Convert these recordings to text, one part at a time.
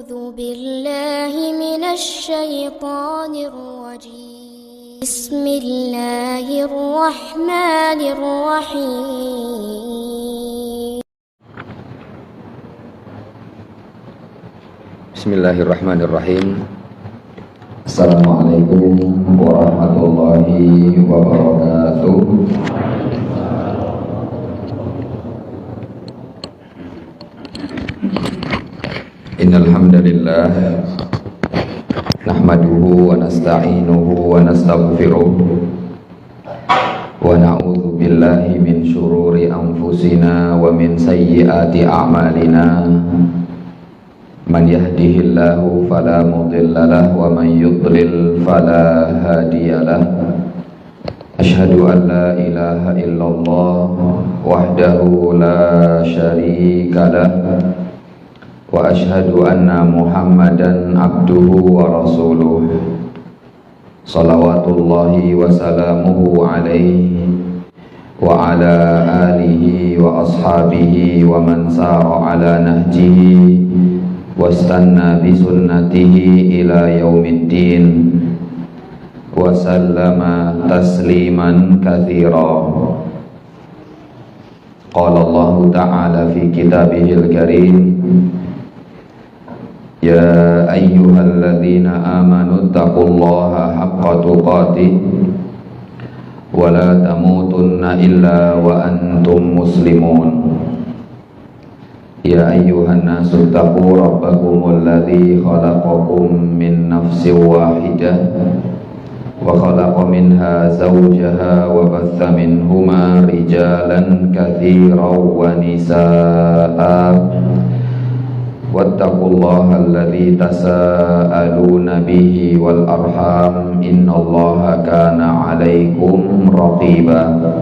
أعوذ بالله من الشيطان الرجيم بسم الله الرحمن الرحيم Bismillahirrahmanirrahim. Assalamualaikum warahmatullahi wabarakatuh. Innal hamdalillah nahmaduhu wa nasta'inuhu wa nastaghfiruh wa na'udzu billahi min syururi anfusina wa min sayyiati a'malina. Man yahdihillahu fala mudilla lahu wa man yudlil fala hadiyalah. Asyhadu an la ilaha illallah wahdahu la syarika lah wa asyhadu anna Muhammadan abduhu wa rasuluh. Shalawatullahi wa salamuhu alaihi wa ala alihi wa ashabihi wa man sara ala nahjihi wastanna bisunnatihi ila yaumiddin wa sallama tasliman katsira. Qala Allah ta'ala fi kitabihil karim, ya ayyuhalladzina amanu taqullaha haqqa tuqatih wa la tamutunna illa wa antum muslimun. Ya ayyuhan nasu taqu rabbakumul ladzi khalaqakum min nafsin wahidah wa khalaqa minha zawjaha wa batha minhuma rijalan katsiran wa nisaa'a wattaqullaha alladzi tasaaluna bihi wal arham innallaha kana 'alaikum raqiba.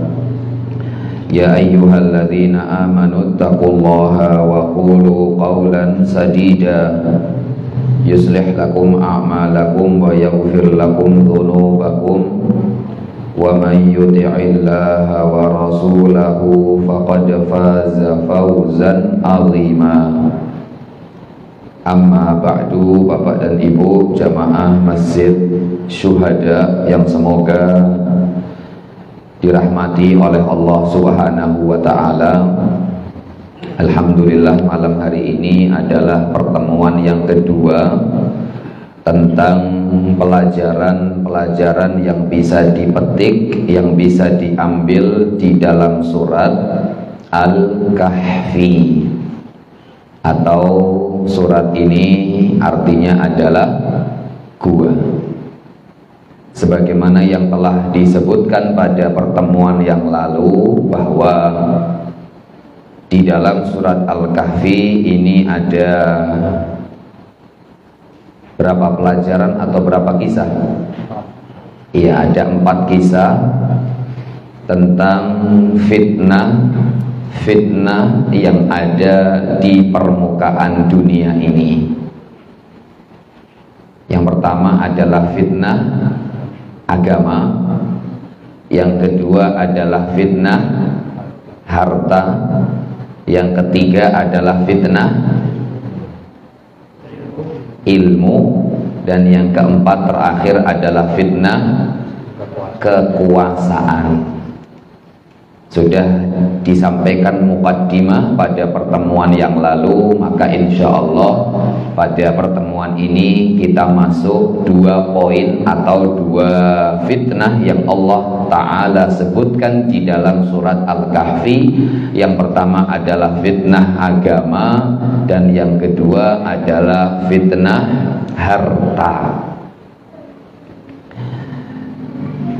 Ya ayyuhalladzina amanu taqullaha wa qulu qawlan sadida yuslih lakum a'malakum wa yaghfir lakum dhunubakum wa man yuti'illaha wa rasulahu faqad faza fawzan 'azima. Amma ba'du, Bapak dan Ibu jamaah Masjid Syuhada yang semoga dirahmati oleh Allah Subhanahu wa ta'ala. Alhamdulillah, malam hari ini adalah pertemuan yang kedua tentang pelajaran-pelajaran yang bisa dipetik, yang bisa diambil di dalam surat Al-Kahfi. Atau surat ini artinya adalah gua, sebagaimana yang telah disebutkan pada pertemuan yang lalu bahwa di dalam surat Al-Kahfi ini ada berapa pelajaran atau berapa kisah? Iya, ada 4 kisah tentang fitnah yang ada di permukaan dunia ini. Yang pertama adalah fitnah agama, yang kedua adalah fitnah harta, yang ketiga adalah fitnah ilmu, dan yang keempat terakhir adalah fitnah kekuasaan. Sudah disampaikan muqaddimah pada pertemuan yang lalu, maka insya Allah pada pertemuan ini kita masuk 2 poin atau 2 fitnah yang Allah Ta'ala sebutkan di dalam surat Al-Kahfi. Yang pertama adalah fitnah agama, dan yang kedua adalah fitnah harta.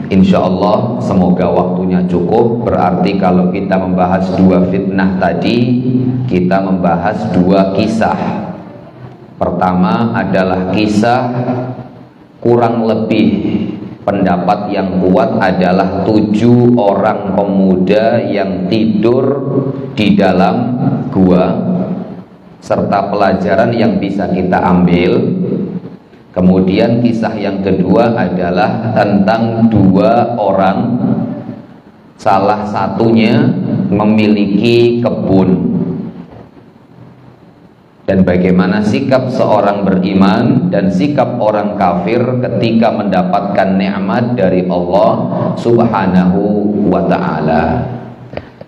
Insya Allah semoga waktunya cukup. Berarti kalau kita membahas 2 fitnah tadi, kita membahas 2 kisah. Pertama adalah kisah, kurang lebih pendapat yang kuat adalah 7 orang pemuda yang tidur di dalam gua, serta pelajaran yang bisa kita ambil. Kemudian kisah yang kedua adalah tentang 2 orang, salah satunya memiliki kebun. dan bagaimana sikap seorang beriman dan sikap orang kafir ketika mendapatkan nikmat dari Allah Subhanahu wa ta'ala.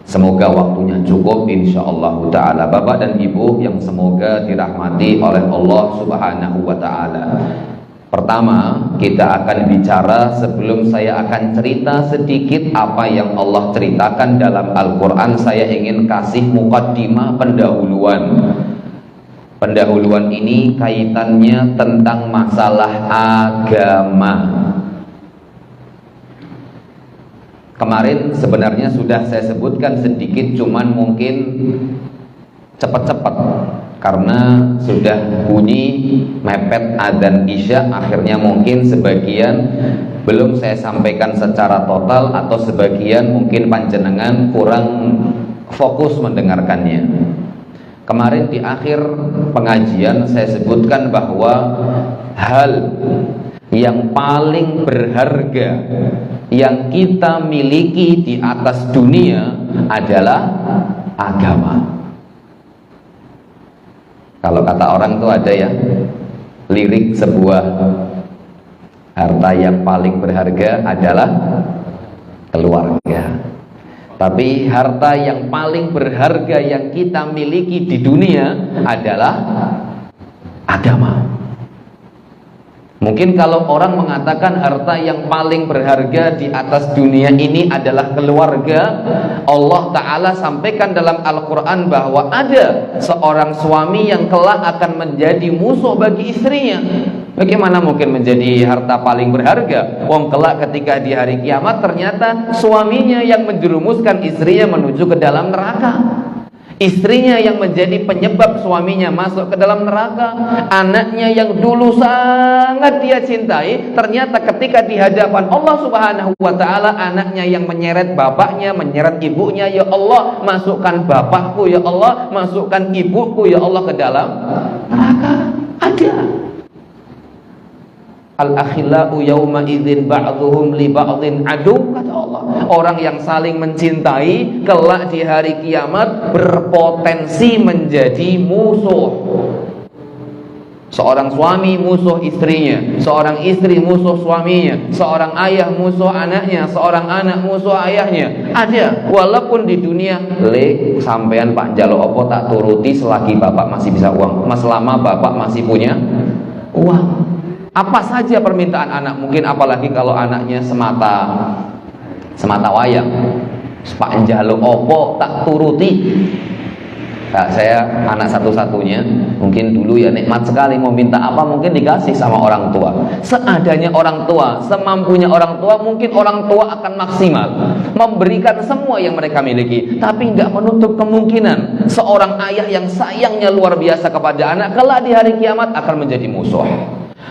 Semoga waktunya cukup insyaallah ta'ala. Bapak dan Ibu yang semoga dirahmati oleh Allah Subhanahu wa ta'ala. Pertama, kita akan bicara sebelum saya akan cerita sedikit apa yang Allah ceritakan dalam Al-Quran. Saya ingin kasih muqaddimah, pendahuluan. Pendahuluan ini kaitannya tentang masalah agama. Kemarin sebenarnya sudah saya sebutkan sedikit, cuman mungkin cepat-cepat karena sudah bunyi mepet adzan Isya. Akhirnya mungkin sebagian belum saya sampaikan secara total, atau sebagian mungkin panjenengan kurang fokus mendengarkannya. Kemarin di akhir pengajian saya sebutkan bahwa hal yang paling berharga yang kita miliki di atas dunia adalah agama. Kalau kata orang tuh ada ya lirik sebuah, harta yang paling berharga adalah keluarga. Tapi harta yang paling berharga yang kita miliki di dunia adalah agama. Mungkin kalau orang mengatakan harta yang paling berharga di atas dunia ini adalah keluarga, Allah Ta'ala sampaikan dalam Al-Quran bahwa ada seorang suami yang kelak akan menjadi musuh bagi istrinya. Bagaimana mungkin menjadi harta paling berharga? Wong kelak ketika di hari kiamat ternyata suaminya yang menjerumuskan istrinya menuju ke dalam neraka. Istrinya yang menjadi penyebab suaminya masuk ke dalam neraka. Anaknya yang dulu sangat dia cintai, ternyata ketika di hadapan Allah Subhanahu wa ta'ala, anaknya yang menyeret bapaknya, menyeret ibunya. Ya Allah, masukkan bapakku, ya Allah, masukkan ibuku, ya Allah, ke dalam neraka. Ada. Al-akhillau yawma idzin ba'dhuhum li ba'dhin adu, kata Allah. Orang yang saling mencintai kelak di hari kiamat berpotensi menjadi musuh. Seorang suami musuh istrinya, seorang istri musuh suaminya, seorang ayah musuh anaknya, seorang anak musuh ayahnya. Ada, walaupun di dunia le sampean Pak Jalo opo tak turuti selagi bapak masih bisa uang, selama bapak masih punya uang. Apa saja permintaan anak, mungkin apalagi kalau anaknya semata wayang. Pak Jalo opo tak turuti. Nah, saya anak satu-satunya, mungkin dulu ya nikmat sekali, mau minta apa mungkin dikasih sama orang tua. Seadanya orang tua, semampunya orang tua, mungkin orang tua akan maksimal memberikan semua yang mereka miliki. Tapi nggak menutup kemungkinan seorang ayah yang sayangnya luar biasa kepada anak kelak di hari kiamat akan menjadi musuh.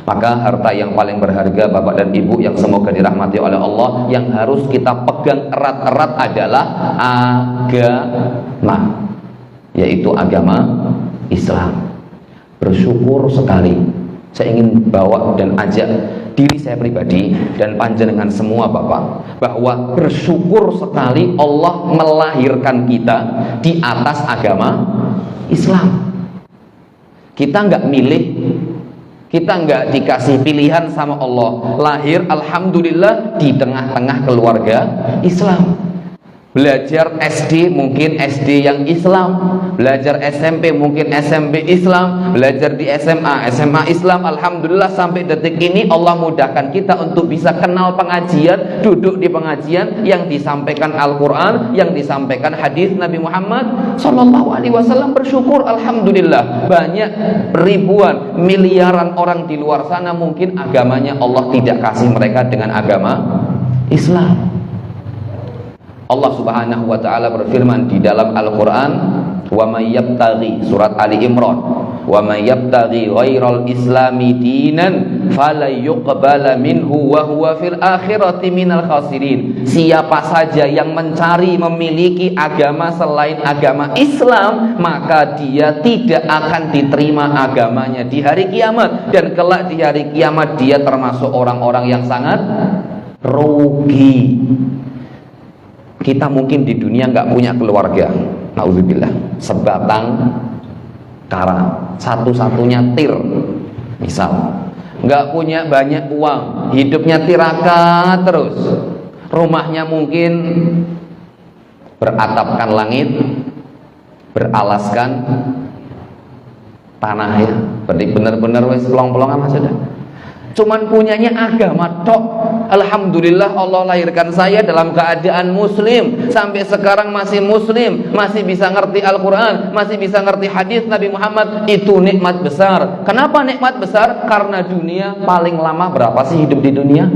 Maka harta yang paling berharga Bapak dan Ibu yang semoga dirahmati oleh Allah, yang harus kita pegang erat-erat adalah agama, yaitu agama Islam. Bersyukur sekali, saya ingin bawa dan ajak diri saya pribadi dan panjenengan semua Bapak, bahwa bersyukur sekali Allah melahirkan kita di atas agama Islam. Kita nggak milih, kita nggak dikasih pilihan sama Allah. Lahir alhamdulillah di tengah-tengah keluarga Islam. Belajar SD mungkin SD yang Islam, belajar SMP mungkin SMP Islam, belajar di SMA Islam. Alhamdulillah sampai detik ini Allah mudahkan kita untuk bisa kenal pengajian, duduk di pengajian yang disampaikan Al-Quran, yang disampaikan hadis Nabi Muhammad SAW. Bersyukur alhamdulillah. Banyak ribuan miliaran orang di luar sana mungkin agamanya Allah tidak kasih mereka dengan agama Islam. Allah Subhanahu wa ta'ala berfirman di dalam Al-Quran, wa may yabtaghi, surat Ali Imran, wa may yabtaghi ghairal islami dinan fala yuqbala minhu wa huwa fil akhirati minal khasirin. Siapa saja yang mencari memiliki agama selain agama Islam, maka dia tidak akan diterima agamanya di hari kiamat, dan kelak di hari kiamat dia termasuk orang-orang yang sangat rugi. Kita mungkin di dunia nggak punya keluarga, naudzubillah, sebatang karat, satu-satunya tir. Misal, nggak punya banyak uang, hidupnya tirakat terus. Rumahnya mungkin beratapkan langit, beralaskan tanah ya. Berarti benar-benar wis pelong-pelongan Mas sudah. Cuman punyanya agama tok. Alhamdulillah Allah lahirkan saya dalam keadaan muslim, sampai sekarang masih muslim, masih bisa ngerti Al-Quran, masih bisa ngerti hadis Nabi Muhammad. Itu nikmat besar. Kenapa nikmat besar? Karena dunia paling lama berapa sih hidup di dunia?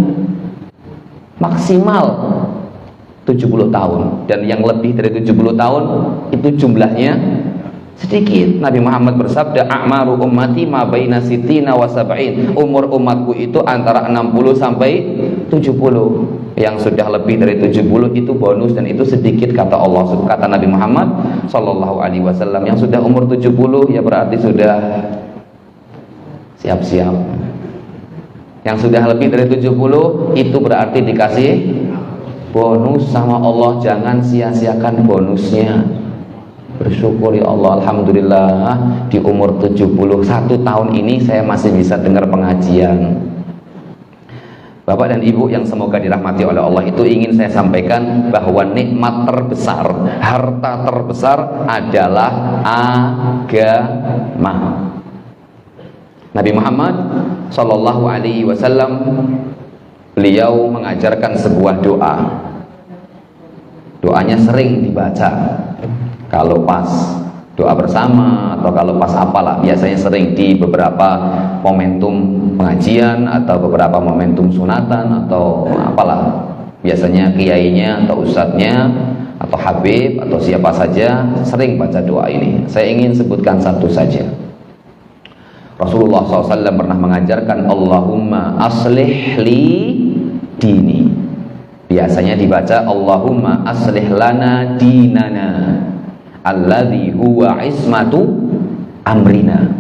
Maksimal 70 tahun. Dan yang lebih dari 70 tahun itu jumlahnya sedikit. Nabi Muhammad bersabda, a'maru ummati ma baina sitina wa sab'in. Umur umatku itu antara 60 sampai 70. Yang sudah lebih dari 70 itu bonus, dan itu sedikit kata Allah, kata Nabi Muhammad sallallahu alaihi wasallam. Yang sudah umur 70 ya berarti sudah siap-siap. Yang sudah lebih dari 70 itu berarti dikasih bonus sama Allah. Jangan sia-siakan bonusnya. Bersyukur ya Allah, alhamdulillah di umur 71 tahun ini saya masih bisa dengar pengajian. Bapak dan Ibu yang semoga dirahmati oleh Allah, itu ingin saya sampaikan bahwa nikmat terbesar, harta terbesar adalah agama. Nabi Muhammad sallallahu alaihi wasallam, beliau mengajarkan sebuah doa. Doanya sering dibaca kalau pas doa bersama atau kalau pas apalah, biasanya sering di beberapa momentum pengajian atau beberapa momentum sunatan atau apalah. Biasanya kiainya atau ustadznya atau habib atau siapa saja sering baca doa ini. Saya ingin sebutkan satu saja. Rasulullah SAW pernah mengajarkan Allahumma aslih li dini. Biasanya dibaca Allahumma aslih lana dinana alladzi huwa ismatu amrina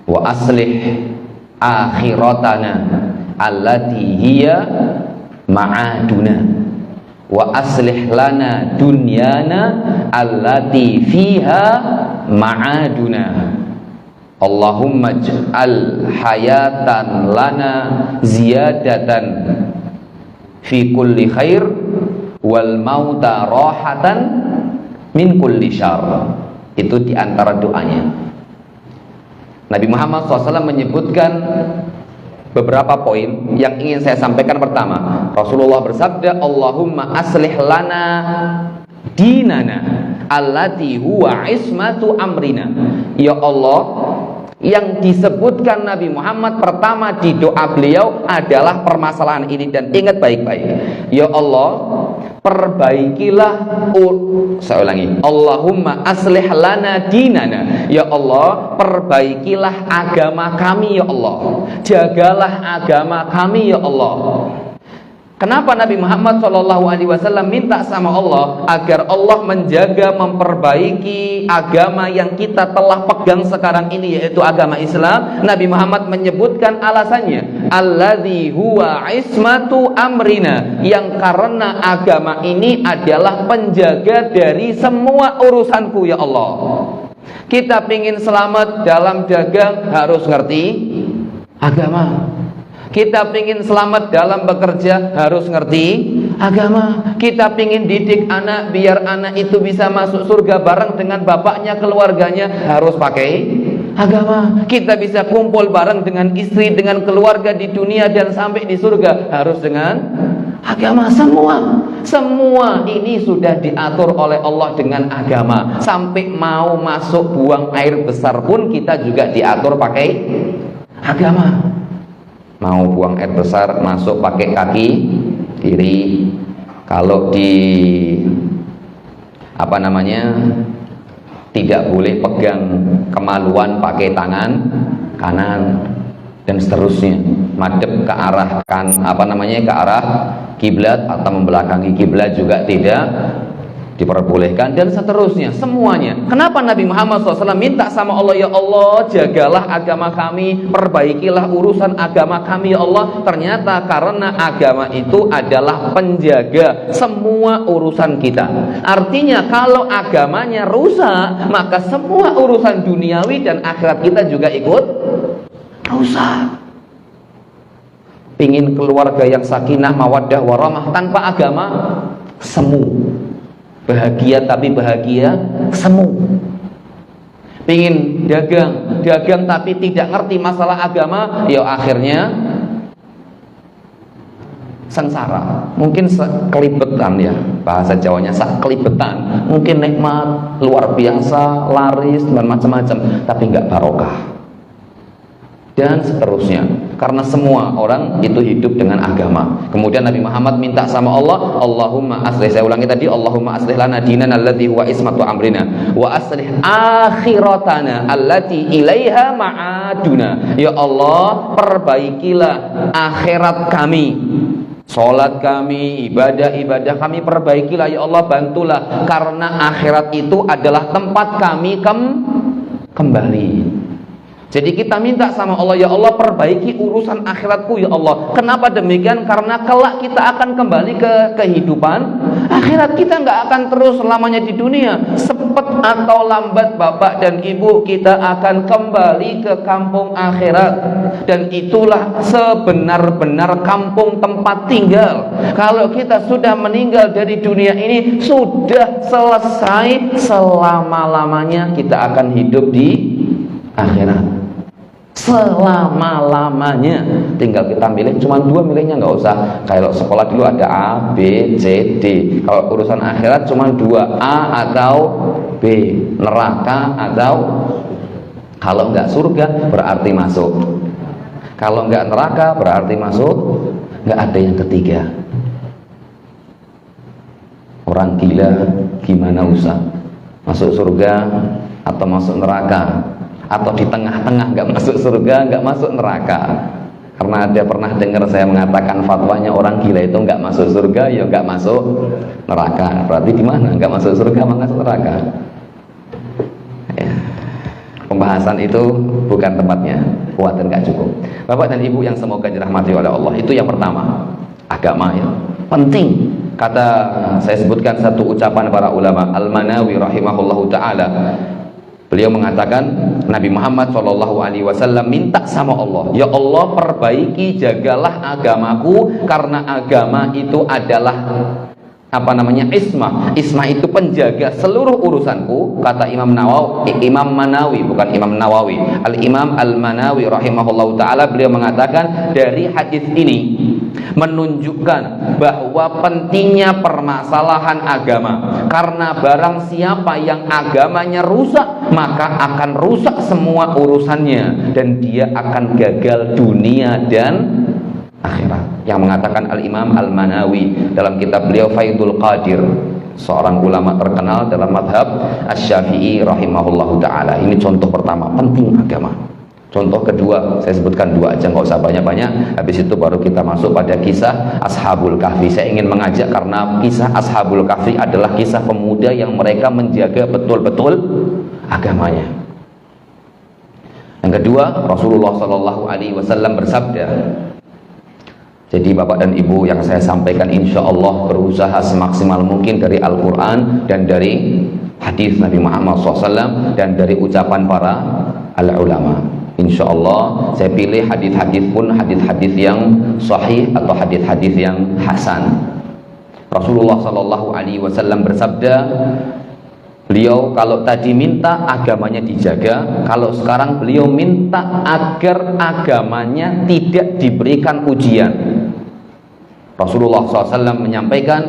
wa aslih akhiratana allati hiya ma'aduna wa aslih lana dunyana allati fiha ma'aduna. Allahumma ij'al hayatan lana ziyadatan fi kulli khair wal mauta rahatan min kulli syarr. Itu diantara doanya. Nabi Muhammad SAW menyebutkan beberapa poin yang ingin saya sampaikan. Pertama, Rasulullah bersabda, Allahumma aslih lana dinana allati huwa ismatu amrina. Ya Allah, yang disebutkan Nabi Muhammad pertama di doa beliau adalah permasalahan ini, dan ingat baik-baik. Ya Allah, perbaikilah, saya ulangi, Allahumma aslih lana dinana. Ya Allah, perbaikilah agama kami ya Allah, jagalah agama kami ya Allah. Kenapa Nabi Muhammad SAW minta sama Allah agar Allah menjaga, memperbaiki agama yang kita telah pegang sekarang ini, yaitu agama Islam? Nabi Muhammad menyebutkan alasannya, alladzi huwa ismatu amrina, yang karena agama ini adalah penjaga dari semua urusanku ya Allah. Kita ingin selamat dalam dagang harus ngerti agama. Kita ingin selamat dalam bekerja harus ngerti agama. Kita ingin didik anak biar anak itu bisa masuk surga bareng dengan bapaknya, keluarganya, harus pakai agama. Kita bisa kumpul bareng dengan istri, dengan keluarga di dunia dan sampai di surga harus dengan agama. Semua ini sudah diatur oleh Allah dengan agama. Sampai mau masuk buang air besar pun kita juga diatur pakai agama. Mau buang air besar masuk pakai kaki kiri. Kalau di tidak boleh pegang kemaluan pakai tangan kanan, dan seterusnya. Madep ke arah ke arah kiblat atau membelakangi kiblat juga tidak diperbolehkan, dan seterusnya, semuanya. Kenapa Nabi Muhammad SAW minta sama Allah, ya Allah jagalah agama kami, perbaikilah urusan agama kami ya Allah? Ternyata karena agama itu adalah penjaga semua urusan kita. Artinya kalau agamanya rusak, maka semua urusan duniawi dan akhirat kita juga ikut rusak. Pingin keluarga yang sakinah, mawaddah, warahmah tanpa agama, semu. Bahagia tapi bahagia semu. Pingin dagang tapi tidak ngerti masalah agama, ya akhirnya sengsara. Mungkin sekelibetan, ya bahasa Jawanya sekelibetan. Mungkin nikmat luar biasa, laris dan macam-macam, tapi nggak barokah, dan seterusnya. Karena semua orang itu hidup dengan agama. Kemudian Nabi Muhammad minta sama Allah, Allahumma aslih, saya ulangi tadi, Allahumma aslih lana dinana alladzi huwa ismatu amrina wa aslih akhiratana allati ilaiha ma'aduna. Ya Allah, perbaikilah akhirat kami, sholat kami, ibadah-ibadah kami, perbaikilah ya Allah, bantulah, karena akhirat itu adalah tempat kami kembali. Jadi kita minta sama Allah, ya Allah perbaiki urusan akhiratku ya Allah. Kenapa demikian? Karena kelak kita akan kembali ke kehidupan akhirat. Kita nggak akan terus selamanya di dunia. Cepat atau lambat Bapak dan Ibu, kita akan kembali ke kampung akhirat. Dan itulah sebenar-benar kampung tempat tinggal. Kalau kita sudah meninggal dari dunia ini, sudah selesai, selama-lamanya kita akan hidup di akhirat. Selama-lamanya. Tinggal kita milih, cuma 2 milihnya, nggak usah kalau sekolah dulu ada A, B, C, D. Kalau urusan akhirat cuma 2, A atau B, neraka atau, kalau nggak surga berarti masuk, kalau nggak neraka berarti masuk, nggak ada yang ketiga. Orang gila gimana usah masuk surga atau masuk neraka, atau di tengah-tengah, nggak masuk surga, nggak masuk neraka. Karena ada pernah dengar saya mengatakan fatwanya orang gila itu nggak masuk surga, ya nggak masuk neraka. Berarti di mana? Nggak masuk surga, masuk neraka. Ya. Pembahasan itu bukan tempatnya, khawatir nggak cukup. Bapak dan Ibu yang semoga dirahmati oleh Allah, itu yang pertama, agama ya penting. Kata saya sebutkan satu ucapan para ulama, Al-Manawi rahimahullahu ta'ala. Beliau mengatakan, Nabi Muhammad SAW minta sama Allah, ya Allah perbaiki, jagalah agamaku, karena agama itu adalah ismah. Ismah itu penjaga seluruh urusanku. Kata Imam Manawi, bukan Imam Nawawi, Al-Imam Al-Manawi rahimahullahu ta'ala, beliau mengatakan dari hadis ini menunjukkan bahwa pentingnya permasalahan agama. Karena barang siapa yang agamanya rusak, maka akan rusak semua urusannya, dan dia akan gagal dunia dan akhirat. Yang mengatakan Al-Imam Al-Manawi dalam kitab beliau Faidul Qadir, seorang ulama terkenal dalam madhab Asy-Syafi'i rahimahullahu ta'ala. Ini contoh pertama, penting agama. Contoh kedua, saya sebutkan 2 aja, nggak usah banyak-banyak. Habis itu baru kita masuk pada kisah Ashabul Kahfi. Saya ingin mengajak karena kisah Ashabul Kahfi adalah kisah pemuda yang mereka menjaga betul-betul agamanya. Yang kedua, Rasulullah SAW bersabda. Jadi Bapak dan Ibu yang saya sampaikan insya Allah berusaha semaksimal mungkin dari Al-Quran dan dari hadis Nabi Muhammad SAW dan dari ucapan para al-ulama. Insya Allah saya pilih hadis-hadis pun hadis-hadis yang sahih atau hadis-hadis yang hasan. Rasulullah SAW bersabda, beliau kalau tadi minta agamanya dijaga, kalau sekarang beliau minta agar agamanya tidak diberikan ujian. Rasulullah SAW menyampaikan,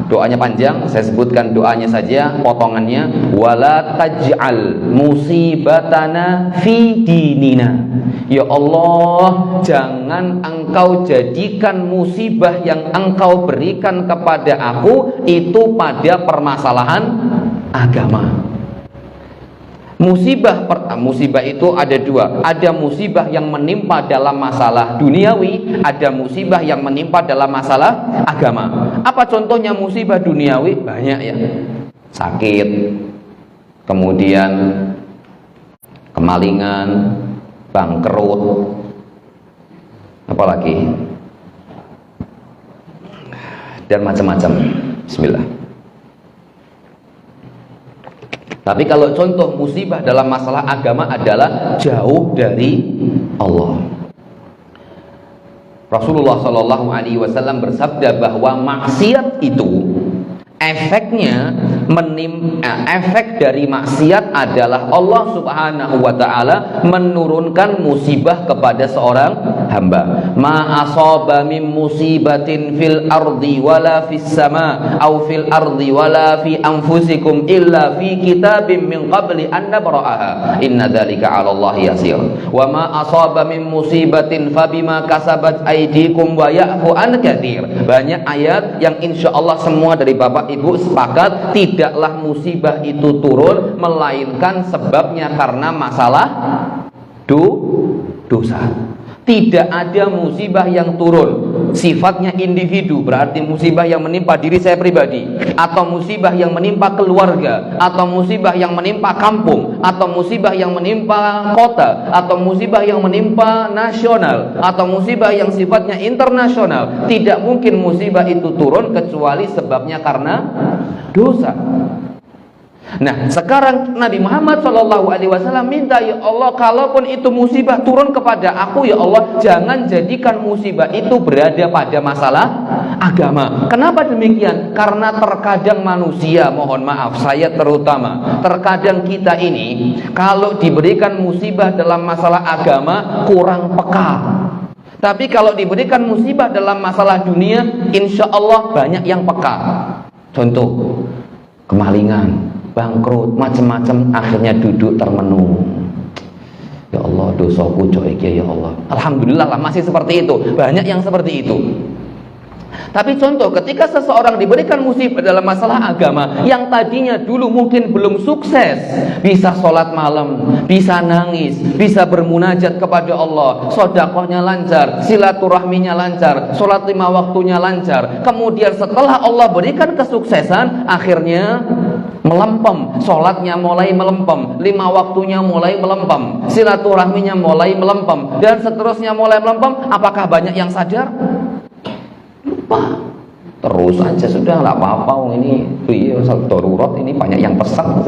doanya panjang, saya sebutkan doanya saja, potongannya, wala taj'al musibatana fi dinina. Ya Allah, jangan engkau jadikan musibah yang engkau berikan kepada aku itu pada permasalahan agama. Musibah itu ada 2. Ada musibah yang menimpa dalam masalah duniawi, ada musibah yang menimpa dalam masalah agama. Apa contohnya musibah duniawi? Banyak ya. sakit, kemudian kemalingan, bangkrut, apalagi, dan macam-macam. Bismillah. Tapi kalau contoh musibah dalam masalah agama adalah jauh dari Allah. Rasulullah Shallallahu Alaihi Wasallam bersabda bahwa maksiat itu efeknya efek dari maksiat adalah Allah Subhanahu wa taala menurunkan musibah kepada seorang hamba. Ma asaba min musibatin fil ardi wala fis sama au fil ardi wala fi anfusikum illa fi kitabim min qabli an nabra'aha inna dzalika 'ala Allah yasir. Wa ma asaba min musibatin fabima kasabat aydikum wa ya'fu an katsir. Banyak ayat yang insyaallah semua dari Bapak Ibu sepakat tidaklah musibah itu turun melainkan sebabnya karena masalah dosa. Tidak ada musibah yang turun sifatnya individu, berarti musibah yang menimpa diri saya pribadi, atau musibah yang menimpa keluarga, atau musibah yang menimpa kampung, atau musibah yang menimpa kota, atau musibah yang menimpa nasional, atau musibah yang sifatnya internasional. Tidak mungkin musibah itu turun kecuali sebabnya karena dosa. Nah, sekarang Nabi Muhammad SAW minta, ya Allah, kalaupun itu musibah turun kepada aku, ya Allah, jangan jadikan musibah itu berada pada masalah agama. Kenapa demikian? Karena terkadang manusia, mohon maaf, saya terutama, terkadang kita ini kalau diberikan musibah dalam masalah agama kurang peka. Tapi kalau diberikan musibah dalam masalah dunia, insya Allah banyak yang peka. Contoh, kemalingan, bangkrut, macam-macam, akhirnya duduk termenung. Ya Allah, dosaku coy, ya Allah. Alhamdulillah lah masih seperti itu. Banyak yang seperti itu. Tapi contoh, ketika seseorang diberikan musibah dalam masalah agama, yang tadinya dulu mungkin belum sukses, bisa sholat malam, bisa nangis, bisa bermunajat kepada Allah, sedekahnya lancar, silaturahminya lancar, sholat 5 waktunya lancar. Kemudian setelah Allah berikan kesuksesan, akhirnya melempem, sholatnya mulai melempem, 5 waktunya mulai melempem, silaturahminya mulai melempem, dan seterusnya mulai melempem. Apakah banyak yang sadar? Lupa. Terus aja sudah, nggak apa-apa. Ini darurat, ini banyak yang pesan.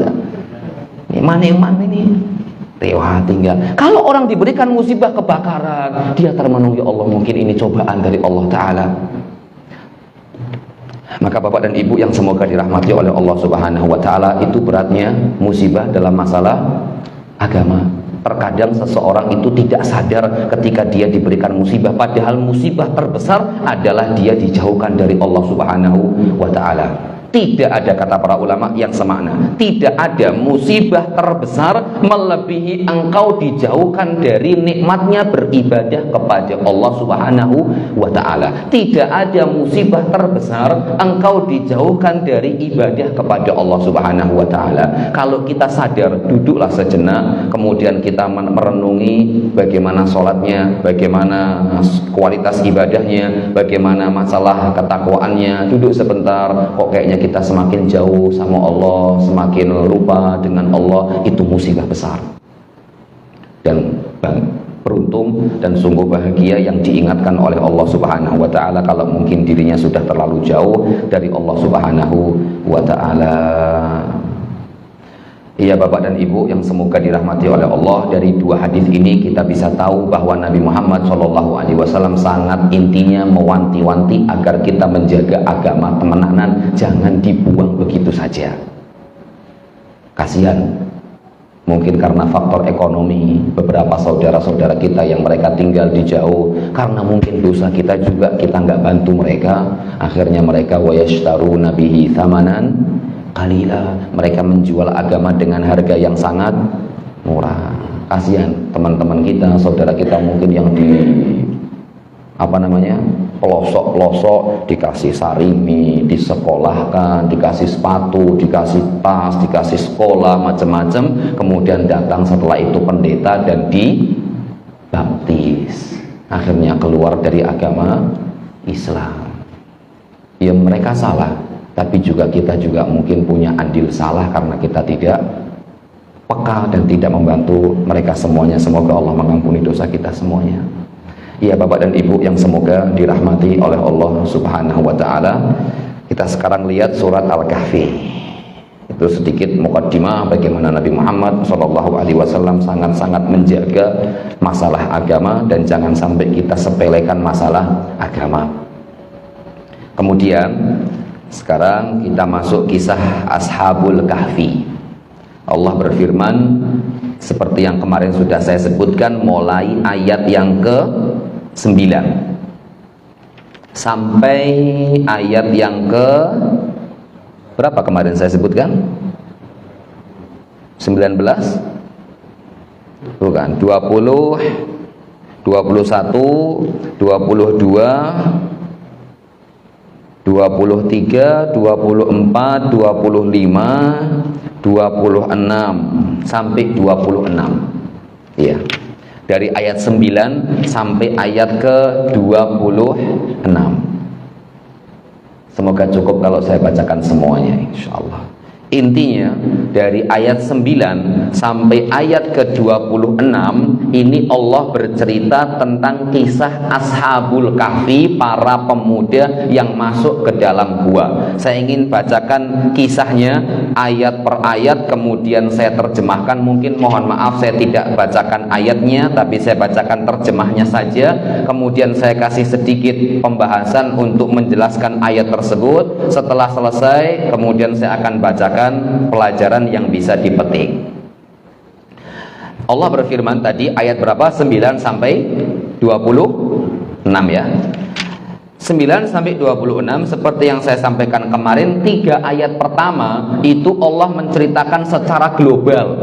Ini mana ini lewat tinggal. Kalau orang diberikan musibah kebakaran, dia termenung, ya Allah, mungkin ini cobaan dari Allah Ta'ala. Maka Bapak dan Ibu yang semoga dirahmati oleh Allah Subhanahu wa Ta'ala, itu beratnya musibah dalam masalah agama. Terkadang seseorang itu tidak sadar ketika dia diberikan musibah, padahal musibah terbesar adalah dia dijauhkan dari Allah Subhanahu wa Ta'ala. Tidak ada, kata para ulama, yang semakna. Tidak ada musibah terbesar melebihi engkau dijauhkan dari nikmatnya beribadah kepada Allah Subhanahu wa Ta'ala. Tidak ada musibah terbesar engkau dijauhkan dari ibadah kepada Allah Subhanahu wa Ta'ala. Kalau kita sadar, duduklah sejenak, kemudian kita merenungi bagaimana sholatnya, bagaimana kualitas ibadahnya, bagaimana masalah ketakwaannya. Duduk sebentar, kok kayaknya kita semakin jauh sama Allah, semakin lupa dengan Allah. Itu musibah besar. Dan beruntung dan sungguh bahagia yang diingatkan oleh Allah Subhanahu wa Ta'ala kalau mungkin dirinya sudah terlalu jauh dari Allah Subhanahu wa Ta'ala. Iya Bapak dan Ibu yang semoga dirahmati oleh Allah, dari 2 hadis ini kita bisa tahu bahwa Nabi Muhammad SAW sangat intinya mewanti-wanti agar kita menjaga agama temenanan, jangan dibuang begitu saja. Kasihan, mungkin karena faktor ekonomi, beberapa saudara-saudara kita yang mereka tinggal di jauh, karena mungkin dosa kita juga, kita nggak bantu mereka, akhirnya mereka wayashtaruna bihi thamanan qalila, mereka menjual agama dengan harga yang sangat murah. Kasihan teman-teman kita, saudara kita mungkin yang di pelosok-pelosok, dikasih sarimi, disekolahkan, dikasih sepatu, dikasih tas, dikasih sekolah, macam-macam. Kemudian datang setelah itu pendeta dan dibaptis, akhirnya keluar dari agama Islam. Ya mereka salah, tapi juga kita juga mungkin punya andil salah karena kita tidak peka dan tidak membantu mereka semuanya. Semoga Allah mengampuni dosa kita semuanya. Ya Bapak dan Ibu yang semoga dirahmati oleh Allah Subhanahu wa taala. Kita sekarang lihat surat Al-Kahfi. Itu sedikit mukaddimah bagaimana Nabi Muhammad SAW sangat-sangat menjaga masalah agama dan jangan sampai kita sepelekan masalah agama. Kemudian sekarang kita masuk kisah Ashabul Kahfi. Allah berfirman seperti yang kemarin sudah saya sebutkan, mulai ayat yang ke-9 sampai ayat yang ke berapa kemarin saya sebutkan? 19? Bukan, 20, 21, 22, 23, 24, 25, 26 sampai 26. Iya. Dari ayat 9 sampai ayat ke-26. Semoga cukup kalau saya bacakan semuanya insyaallah. Intinya dari ayat 9 sampai ayat ke-26 ini Allah bercerita tentang kisah Ashabul Kahfi, para pemuda yang masuk ke dalam gua. Saya ingin bacakan kisahnya ayat per ayat, kemudian saya terjemahkan. Mungkin mohon maaf saya tidak bacakan ayatnya, tapi saya bacakan terjemahnya saja. Kemudian saya kasih sedikit pembahasan untuk menjelaskan ayat tersebut. Setelah selesai kemudian saya akan bacakan pelajaran yang bisa dipetik. Allah berfirman tadi ayat berapa? 9 sampai 26 ya. 9 sampai 26 seperti yang saya sampaikan kemarin, 3 ayat pertama itu Allah menceritakan secara global.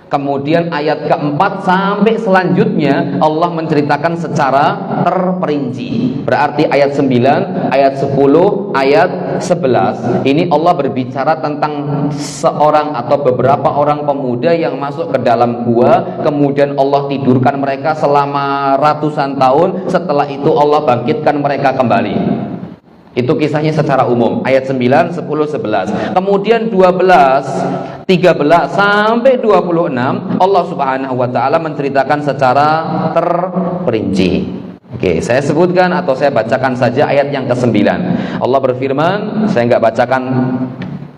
Kemudian ayat keempat sampai selanjutnya Allah menceritakan secara terperinci. Berarti ayat 9, ayat 10, ayat 11 ini Allah berbicara tentang seorang atau beberapa orang pemuda yang masuk ke dalam gua. Kemudian Allah tidurkan mereka selama ratusan tahun. Setelah itu Allah bangkitkan mereka kembali. Itu kisahnya secara umum, ayat 9, 10, 11. Kemudian 12, 13 sampai 26 Allah Subhanahu wa taala menceritakan secara terperinci. Oke, saya sebutkan atau saya bacakan saja ayat yang ke-9. Allah berfirman, saya nggak bacakan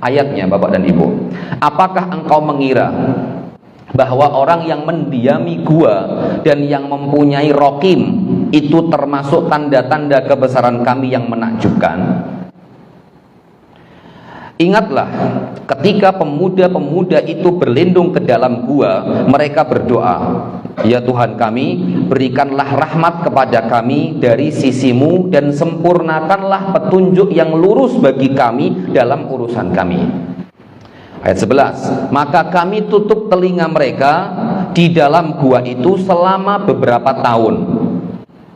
ayatnya Bapak dan Ibu. Apakah engkau mengira bahwa orang yang mendiami gua dan yang mempunyai rokim itu termasuk tanda-tanda kebesaran kami yang menakjubkan? Ingatlah ketika pemuda-pemuda itu berlindung ke dalam gua, mereka berdoa, ya Tuhan kami, berikanlah rahmat kepada kami dari sisimu dan sempurnakanlah petunjuk yang lurus bagi kami dalam urusan kami. Ayat 11, maka kami tutup telinga mereka di dalam gua itu selama beberapa tahun.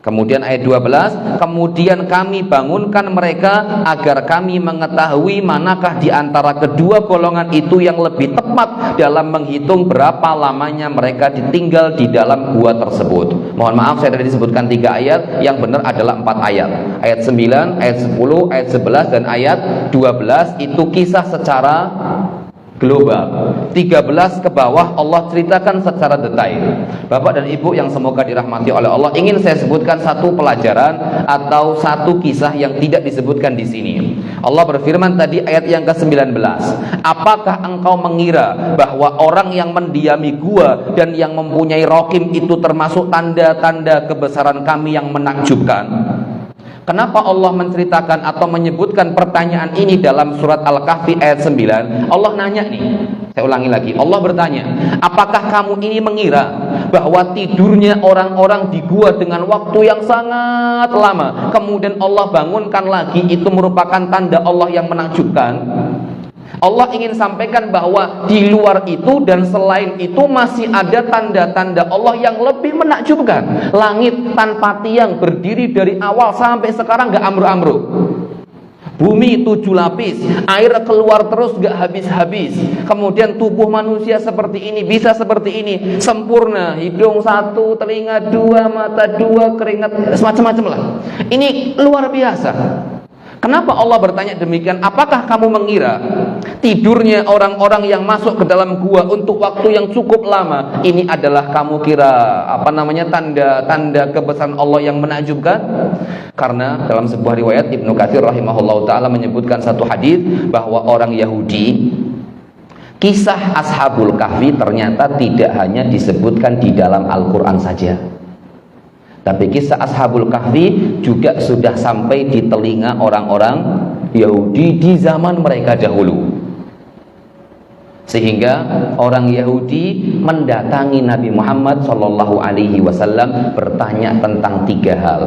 Kemudian ayat 12, kemudian kami bangunkan mereka agar kami mengetahui manakah di antara kedua golongan itu yang lebih tepat dalam menghitung berapa lamanya mereka ditinggal di dalam gua tersebut. Mohon maaf saya tadi disebutkan 3 ayat, yang benar adalah 4 ayat. Ayat 9, ayat 10, ayat 11 dan ayat 12 itu kisah secara global. 13 ke bawah Allah ceritakan secara detail. Bapak dan Ibu yang semoga dirahmati oleh Allah, ingin saya sebutkan satu pelajaran atau satu kisah yang tidak disebutkan di sini. Allah berfirman tadi ayat yang ke-19, apakah engkau mengira bahwa orang yang mendiami gua dan yang mempunyai rokim itu termasuk tanda-tanda kebesaran kami yang menakjubkan? Kenapa Allah menceritakan atau menyebutkan pertanyaan ini dalam surat Al-Kahfi ayat 9? Allah nanya nih, saya ulangi lagi, Allah bertanya, apakah kamu ini mengira bahwa tidurnya orang-orang di gua dengan waktu yang sangat lama, kemudian Allah bangunkan lagi, itu merupakan tanda Allah yang menakjubkan? Allah ingin sampaikan bahwa di luar itu dan selain itu masih ada tanda-tanda Allah yang lebih menakjubkan. Langit tanpa tiang berdiri dari awal sampai sekarang gak ambruk-ambruk. Bumi 7 lapis, air keluar terus gak habis-habis. Kemudian tubuh manusia seperti ini, bisa seperti ini, sempurna. Hidung 1, telinga 2, mata 2, keringat, semacam-macam lah. Ini luar biasa. Kenapa Allah bertanya demikian? Apakah kamu mengira tidurnya orang-orang yang masuk ke dalam gua untuk waktu yang cukup lama ini adalah kamu kira tanda-tanda kebesaran Allah yang menakjubkan? Karena dalam sebuah riwayat Ibnu Katsir rahimahullahu taala menyebutkan satu hadis bahwa orang Yahudi, kisah Ashabul Kahfi ternyata tidak hanya disebutkan di dalam Al-Quran saja, tapi kisah Ashabul Kahfi juga sudah sampai di telinga orang-orang Yahudi di zaman mereka dahulu. Sehingga orang Yahudi mendatangi Nabi Muhammad SAW bertanya tentang 3 hal.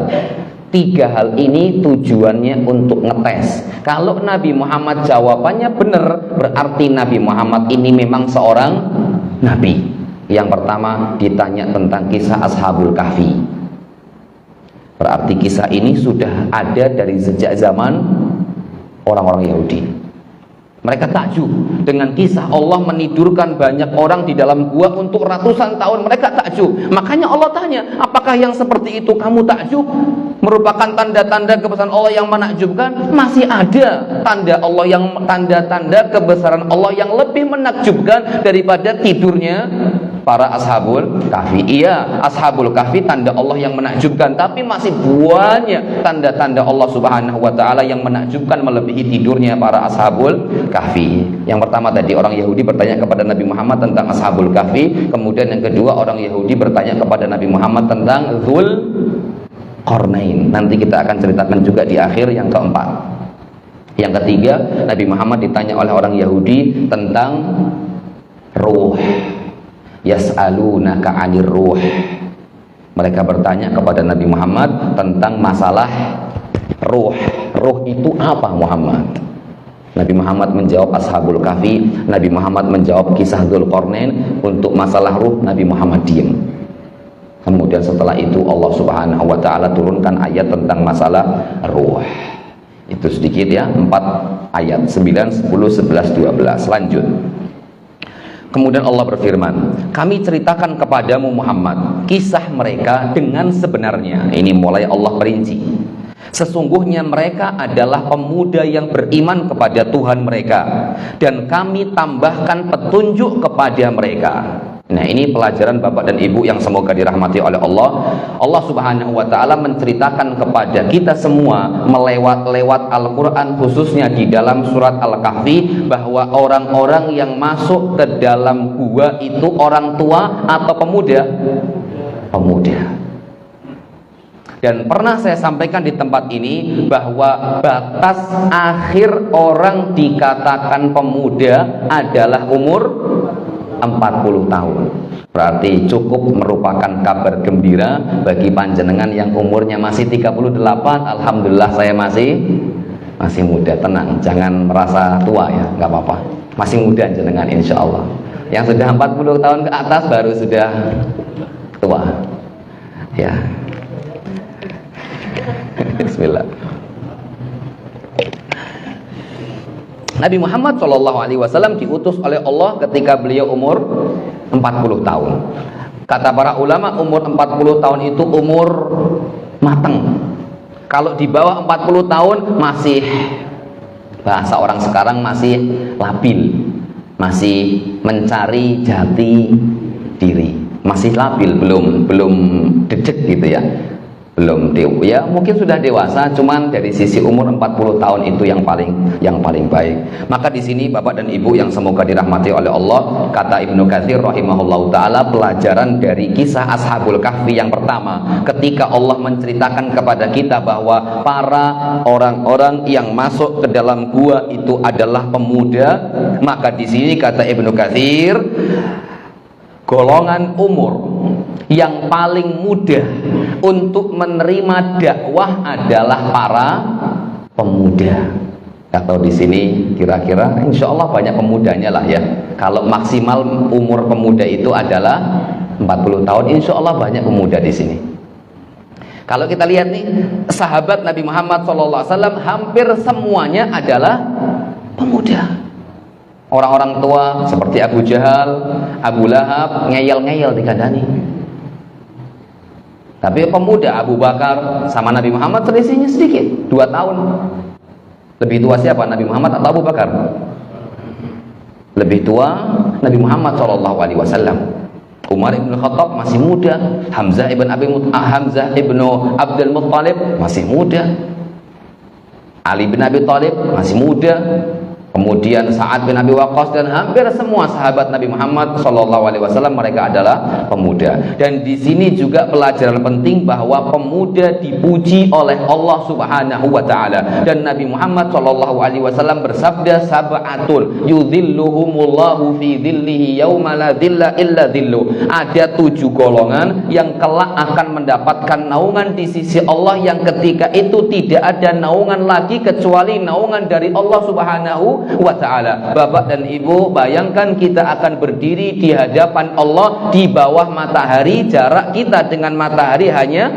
3 hal ini tujuannya untuk ngetes. Kalau Nabi Muhammad jawabannya benar, berarti Nabi Muhammad ini memang seorang Nabi. Yang pertama ditanya tentang kisah Ashabul Kahfi. Berarti kisah ini sudah ada dari sejak zaman orang-orang Yahudi. Mereka takjub dengan kisah Allah menidurkan banyak orang di dalam gua untuk ratusan tahun. Mereka takjub. Makanya Allah tanya, apakah yang seperti itu kamu takjub? Merupakan tanda-tanda kebesaran Allah yang menakjubkan? Masih ada tanda-tanda kebesaran Allah yang lebih menakjubkan daripada tidurnya para Ashabul Kahfi. Iya, Ashabul Kahfi tanda Allah yang menakjubkan, tapi masih banyak tanda-tanda Allah Subhanahu wa taala yang menakjubkan melebihi tidurnya para Ashabul Kahfi. Yang pertama tadi orang Yahudi bertanya kepada Nabi Muhammad tentang Ashabul Kahfi, kemudian yang kedua orang Yahudi bertanya kepada Nabi Muhammad tentang Dzul Qarnain. Nanti kita akan ceritakan juga di akhir yang keempat. Yang ketiga, Nabi Muhammad ditanya oleh orang Yahudi tentang ruh. Yas'alunaka 'anir ruh. Mereka bertanya kepada Nabi Muhammad tentang masalah ruh. Ruh itu apa Muhammad? Nabi Muhammad menjawab Ashabul Kahfi, Nabi Muhammad menjawab kisah Dzulqarnain. Untuk masalah ruh Nabi Muhammad diam. Kemudian setelah itu Allah Subhanahu wa taala turunkan ayat tentang masalah ruh. Itu sedikit ya, 4 ayat 9, 10, 11, 12. Lanjut. Kemudian Allah berfirman, kami ceritakan kepadamu Muhammad kisah mereka dengan sebenarnya. Ini mulai Allah perinci. Sesungguhnya mereka adalah pemuda yang beriman kepada Tuhan mereka, dan kami tambahkan petunjuk kepada mereka. Nah, ini pelajaran Bapak dan Ibu yang semoga dirahmati oleh Allah. Allah Subhanahu wa taala menceritakan kepada kita semua lewat Al-Qur'an, khususnya di dalam surat Al-Kahfi, bahwa orang-orang yang masuk ke dalam gua itu orang tua atau pemuda? Pemuda. Dan pernah saya sampaikan di tempat ini bahwa batas akhir orang dikatakan pemuda adalah umur 40 tahun. Berarti cukup merupakan kabar gembira bagi panjenengan yang umurnya masih 38. Alhamdulillah saya masih muda. Tenang, jangan merasa tua ya, nggak apa-apa. Masih muda jenengan insya Allah. Yang sudah 40 tahun ke atas baru sudah tua. Ya. Bismillah. Nabi Muhammad SAW diutus oleh Allah ketika beliau umur 40 tahun. Kata para ulama, umur 40 tahun itu umur mateng. Kalau di bawah 40 tahun masih, bahasa orang sekarang, masih labil, masih mencari jati diri, masih labil, belum dedek gitu ya. Belum ya, mungkin sudah dewasa, cuman dari sisi umur 40 tahun itu yang paling baik. Maka di sini Bapak dan Ibu yang semoga dirahmati oleh Allah, kata Ibnu Katsir rahimahullahu taala, pelajaran dari kisah Ashabul Kahfi yang pertama, ketika Allah menceritakan kepada kita bahwa para orang-orang yang masuk ke dalam gua itu adalah pemuda, maka di sini kata Ibnu Katsir, golongan umur yang paling mudah untuk menerima dakwah adalah para pemuda. Atau di sini kira-kira insya Allah banyak pemudanya lah ya. Kalau maksimal umur pemuda itu adalah 40 tahun, insya Allah banyak pemuda di sini. Kalau kita lihat nih, sahabat Nabi Muhammad SAW hampir semuanya adalah pemuda. Orang-orang tua seperti Abu Jahal, Abu Lahab ngeyel-ngeyel dikandani. Tapi pemuda Abu Bakar sama Nabi Muhammad selisihnya sedikit, 2 tahun. Lebih tua siapa? Nabi Muhammad atau Abu Bakar? Lebih tua Nabi Muhammad SAW. Umar ibn Khattab masih muda, Hamzah ibn Abdul Muttalib masih muda, Ali bin Abi Thalib masih muda, kemudian Sa'ad bin Abi Waqqas, dan hampir semua sahabat Nabi Muhammad SAW mereka adalah pemuda. Dan di sini juga pelajaran penting bahwa pemuda dipuji oleh Allah Subhanahu wa taala. Dan Nabi Muhammad SAW bersabda, sab'atun yudhilluhumullahu fi dhillihi yauma la dhilla illa dhillu. Ada 7 golongan yang kelak akan mendapatkan naungan di sisi Allah yang ketika itu tidak ada naungan lagi kecuali naungan dari Allah Subhanahu wa ta'ala. Bapak dan Ibu, bayangkan kita akan berdiri di hadapan Allah di bawah matahari. Jarak kita dengan matahari hanya,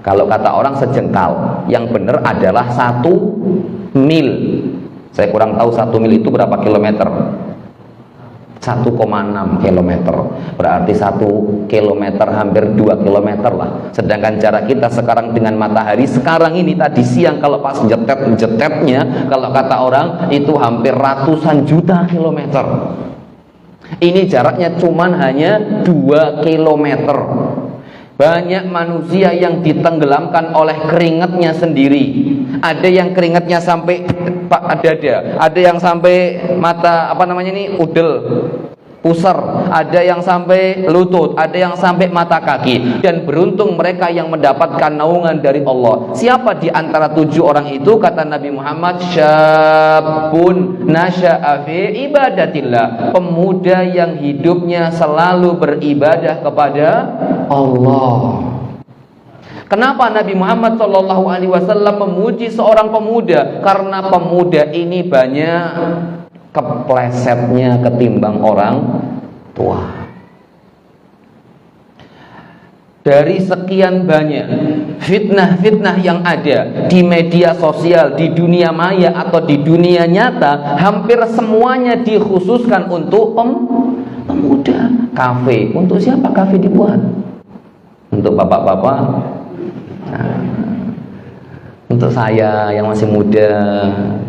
kalau kata orang, sejengkal. Yang benar adalah 1 mil. Saya kurang tahu 1 mil itu berapa kilometer. 1,6 kilometer. Berarti 1 kilometer hampir 2 kilometer lah. Sedangkan jarak kita sekarang dengan matahari sekarang ini, tadi siang kalau pas jetetnya, kalau kata orang itu hampir ratusan juta kilometer. Ini jaraknya cuman hanya 2 kilometer. Banyak manusia yang ditenggelamkan oleh keringatnya sendiri. Ada yang keringatnya sampai dada, ada yang sampai mata udel, pusar, ada yang sampai lutut, ada yang sampai mata kaki. Dan beruntung mereka yang mendapatkan naungan dari Allah. Siapa di antara 7 orang itu? Kata Nabi Muhammad, syabun nasya'a fi ibadatillah, pemuda yang hidupnya selalu beribadah kepada Allah. Kenapa Nabi Muhammad SAW memuji seorang pemuda? Karena pemuda ini banyak keplesetnya ketimbang orang tua. Dari sekian banyak fitnah-fitnah yang ada di media sosial, di dunia maya atau di dunia nyata, hampir semuanya dikhususkan untuk pemuda. Kafe, untuk siapa kafe dibuat? Untuk bapak-bapak, untuk saya yang masih muda,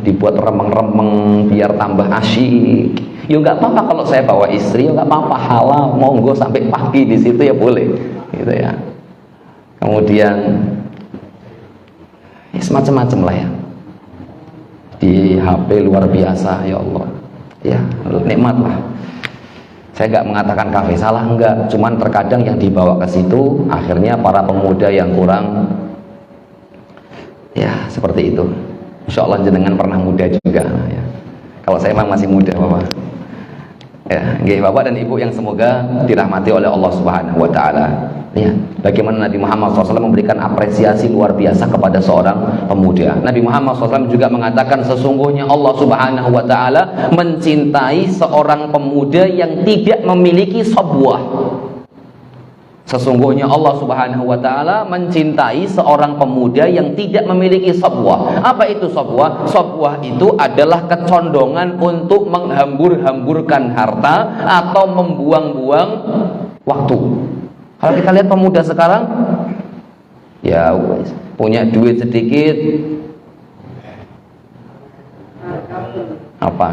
dibuat remeng-remeng biar tambah asyik. Ya nggak apa-apa kalau saya bawa istri, ya nggak apa-apa, halal, monggo sampai pagi di situ ya boleh, gitu ya. Kemudian ya, semacam-macam lah ya. Di HP luar biasa, ya Allah, ya nikmat lah. Saya nggak mengatakan kafe salah, enggak, cuman terkadang yang dibawa ke situ akhirnya para pemuda yang kurang, ya seperti itu. Insya Allah jenengan pernah muda juga ya. Kalau saya memang masih muda, Bapak. Ya, Bapak dan Ibu yang semoga dirahmati oleh Allah Subhanahu wa taala. Ya, bagaimana Nabi Muhammad SAW memberikan apresiasi luar biasa kepada seorang pemuda. Nabi Muhammad SAW juga mengatakan, sesungguhnya Allah Subhanahu wa taala mencintai seorang pemuda yang tidak memiliki sabwah. Sesungguhnya Allah Subhanahu wa taala mencintai seorang pemuda yang tidak memiliki sabwah. Apa itu sabwah? Sabwah itu adalah kecondongan untuk menghambur-hamburkan harta atau membuang-buang waktu. Kalau kita lihat pemuda sekarang, ya punya duit sedikit, apa?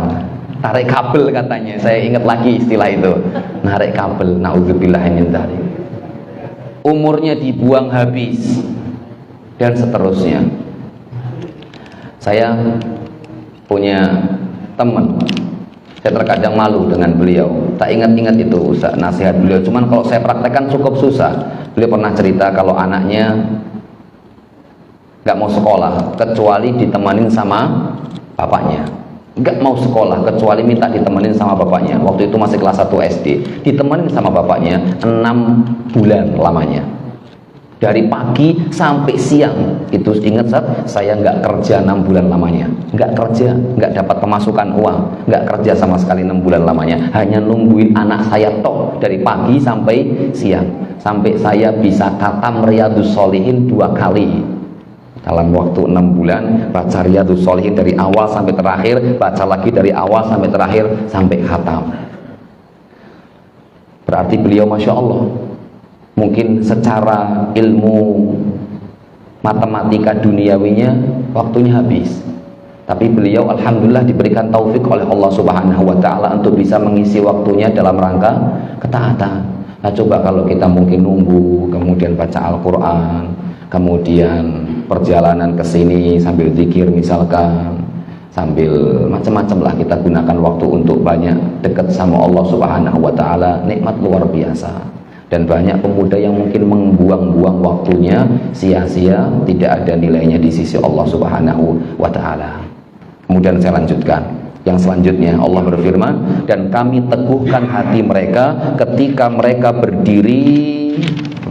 Tarik kabel katanya. Saya ingat lagi istilah itu. Narik kabel. Nauzubillah min dzalik. Umurnya dibuang habis dan seterusnya. Saya punya teman, saya terkadang malu dengan beliau. Tak ingat-ingat itu nasihat beliau. Cuman kalau saya praktekkan cukup susah. Beliau pernah cerita kalau anaknya nggak mau sekolah kecuali ditemanin sama bapaknya. Nggak mau sekolah kecuali minta ditemenin sama bapaknya. Waktu itu masih kelas 1 SD. Ditemenin sama bapaknya 6 bulan lamanya. Dari pagi sampai siang. Itu ingat saya nggak kerja 6 bulan lamanya. Nggak kerja, nggak dapat pemasukan uang, nggak kerja sama sekali 6 bulan lamanya. Hanya nungguin anak saya tok dari pagi sampai siang. Sampai saya bisa khatam Riyadhus Shalihin 2 kali. Dalam waktu 6 bulan baca Riyadhus Shalihin dari awal sampai terakhir, baca lagi dari awal sampai terakhir sampai khatam. Berarti beliau Masya Allah, mungkin secara ilmu matematika duniawinya waktunya habis. Tapi beliau alhamdulillah diberikan taufik oleh Allah Subhanahu wa taala untuk bisa mengisi waktunya dalam rangka ketaatan. Nah, coba kalau kita mungkin nunggu, kemudian baca Al-Qur'an, kemudian perjalanan ke sini sambil zikir misalkan, sambil macam-macam lah kita gunakan waktu untuk banyak dekat sama Allah Subhanahu wa taala, nikmat luar biasa. Dan banyak pemuda yang mungkin membuang-buang waktunya sia-sia, tidak ada nilainya di sisi Allah Subhanahu wa taala. Kemudian saya lanjutkan. Yang selanjutnya Allah berfirman, dan kami teguhkan hati mereka ketika mereka berdiri.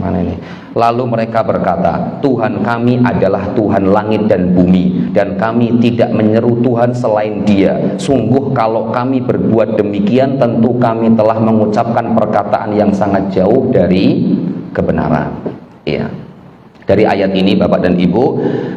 Mana ini? Lalu mereka berkata, Tuhan kami adalah Tuhan langit dan bumi, dan kami tidak menyeru Tuhan selain Dia. Sungguh kalau kami berbuat demikian, tentu kami telah mengucapkan perkataan yang sangat jauh dari kebenaran. Iya. Dari ayat ini Bapak dan Ibu,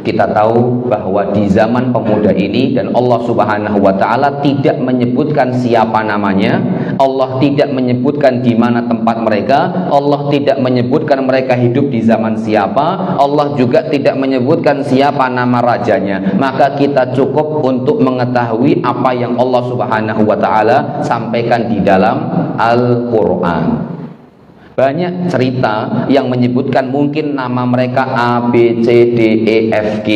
kita tahu bahwa di zaman pemuda ini, dan Allah Subhanahu wa taala tidak menyebutkan siapa namanya, Allah tidak menyebutkan di mana tempat mereka, Allah tidak menyebutkan mereka hidup di zaman siapa, Allah juga tidak menyebutkan siapa nama rajanya. Maka kita cukup untuk mengetahui apa yang Allah Subhanahu wa taala sampaikan di dalam Al-Qur'an. Banyak cerita yang menyebutkan mungkin nama mereka A, B, C, D, E, F, G.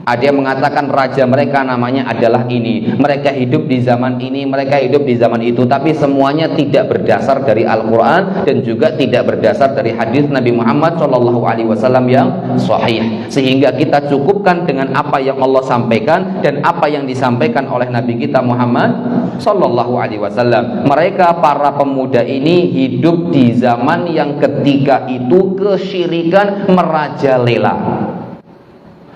Ada yang mengatakan raja mereka namanya adalah ini, mereka hidup di zaman ini, mereka hidup di zaman itu. Tapi semuanya tidak berdasar dari Al-Quran dan juga tidak berdasar dari hadis Nabi Muhammad SAW yang sahih. Sehingga kita cukupkan dengan apa yang Allah sampaikan dan apa yang disampaikan oleh Nabi kita Muhammad SAW. Mereka para pemuda ini hidup di zaman yang ketika itu kesyirikan merajalela.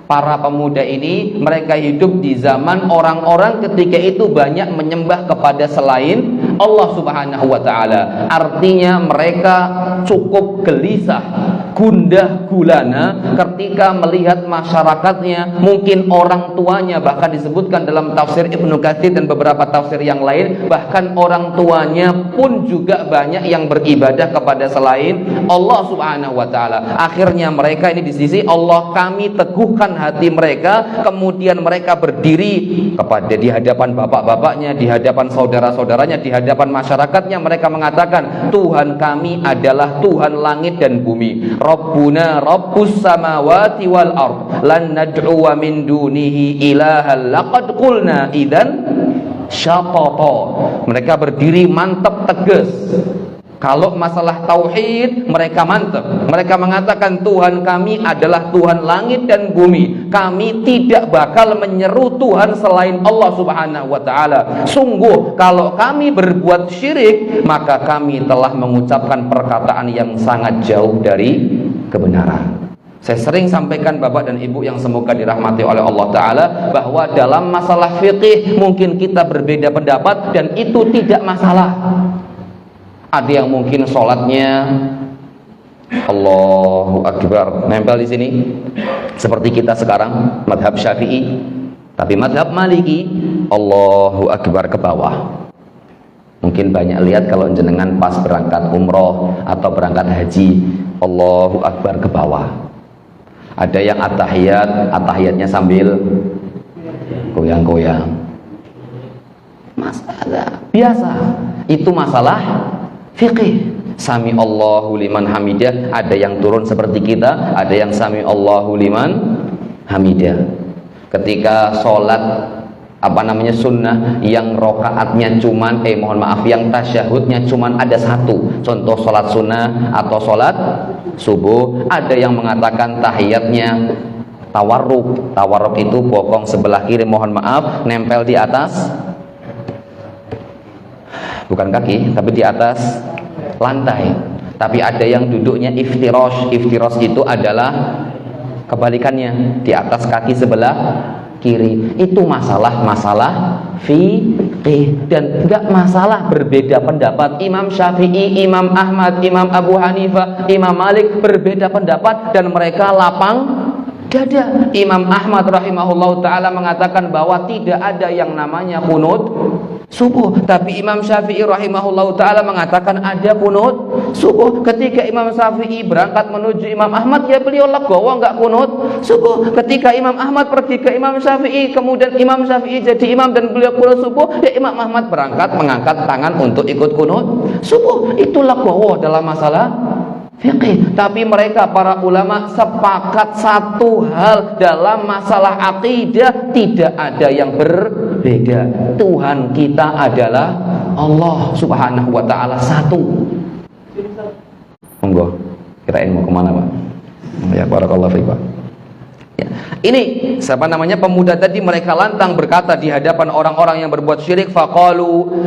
Para pemuda ini mereka hidup di zaman orang-orang ketika itu banyak menyembah kepada selain Allah Subhanahu wa taala. Artinya mereka cukup gelisah, gundah gulana ketika melihat masyarakatnya, mungkin orang tuanya, bahkan disebutkan dalam tafsir Ibnu Katsir dan beberapa tafsir yang lain, bahkan orang tuanya pun juga banyak yang beribadah kepada selain Allah Subhanahu wa taala. Akhirnya mereka ini di sisi Allah, kami teguhkan hati mereka, kemudian mereka berdiri kepada di hadapan bapak-bapaknya, di hadapan saudara-saudaranya, di hadapan masyarakatnya. Mereka mengatakan, Tuhan kami adalah Tuhan langit dan bumi. Rabbuna Rabbus samawati wal ard, lan nad'uwa min dunihi ilahan laqad qulna idzan syatata. Mereka berdiri mantap tegas. Kalau masalah tauhid mereka mantap. Mereka mengatakan Tuhan kami adalah Tuhan langit dan bumi. Kami tidak bakal menyeru Tuhan selain Allah Subhanahu wa taala. Sungguh kalau kami berbuat syirik, maka kami telah mengucapkan perkataan yang sangat jauh dari kebenaran. Saya sering sampaikan Bapak dan Ibu yang semoga dirahmati oleh Allah Ta'ala, bahwa dalam masalah fikih mungkin kita berbeda pendapat dan itu tidak masalah. Ada yang mungkin sholatnya Allahu Akbar nempel di sini seperti kita sekarang madhab Syafi'i, tapi madhab Maliki Allahu Akbar ke bawah. Mungkin banyak lihat kalau jenengan pas berangkat umroh atau berangkat haji, Allahu Akbar ke bawah. Ada yang atahiyatnya sambil goyang-goyang. Masalah biasa, itu masalah fikih. Sami Allahu liman hamidah, ada yang turun seperti kita, ada yang sami Allahu liman hamidah. Ketika sholat sunnah yang rokaatnya cuman yang tasyahudnya cuman ada satu, contoh sholat sunnah atau sholat subuh, ada yang mengatakan tahiyatnya tawarruk itu bokong sebelah kiri, mohon maaf, nempel di atas, bukan kaki tapi di atas lantai. Tapi ada yang duduknya iftirosh itu adalah kebalikannya, di atas kaki sebelah kiri. Itu masalah fikih dan enggak masalah berbeda pendapat. Imam Syafi'i, Imam Ahmad, Imam Abu Hanifah, Imam Malik berbeda pendapat dan mereka lapang dada. Imam Ahmad rahimahullah ta'ala mengatakan bahwa tidak ada yang namanya kunut subuh. Tapi Imam Syafi'i rahimahullahu ta'ala mengatakan ada kunut subuh. Ketika Imam Syafi'i berangkat menuju Imam Ahmad, ya beliau legowo nggak kunut subuh. Ketika Imam Ahmad pergi ke Imam Syafi'i, kemudian Imam Syafi'i jadi imam dan beliau kunut subuh, ya Imam Ahmad berangkat mengangkat tangan untuk ikut kunut subuh. Itu legowo dalam masalah fiqih. Tapi mereka para ulama sepakat satu hal dalam masalah akidah, tidak ada yang berbeda. Tuhan kita adalah Allah Subhanahu wa ta'ala satu. Monggo, kirain mau kemana Pak? Ya, barakallahu fiik Pak. Ya. Ini siapa namanya pemuda tadi, mereka lantang berkata di hadapan orang-orang yang berbuat syirik, faqalu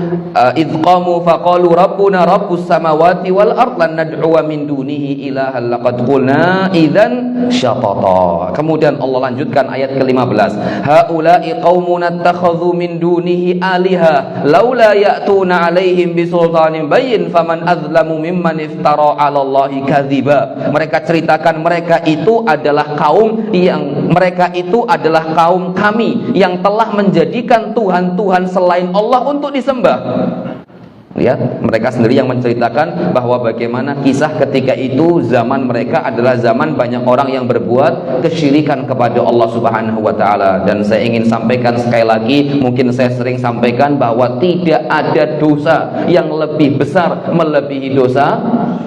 idqamu faqalu rabbuna rabbus samawati wal ard lan nad'u min dunihi ilahan laqad qulna idzan syatata. Kemudian Allah lanjutkan ayat ke-15, haula'i qaumun attakhadhu min dunihi aliha laula ya'tuna 'alaihim bisultanin bayyin faman adzlamu mimman iftara 'ala Allahi kadziba. Mereka ceritakan mereka itu adalah kaum kami yang telah menjadikan Tuhan-Tuhan selain Allah untuk disembah. Lihat, mereka sendiri yang menceritakan bahwa bagaimana kisah ketika itu zaman mereka adalah zaman banyak orang yang berbuat kesyirikan kepada Allah Subhanahu wa ta'ala. Dan saya ingin sampaikan sekali lagi, mungkin saya sering sampaikan bahwa tidak ada dosa yang lebih besar melebihi dosa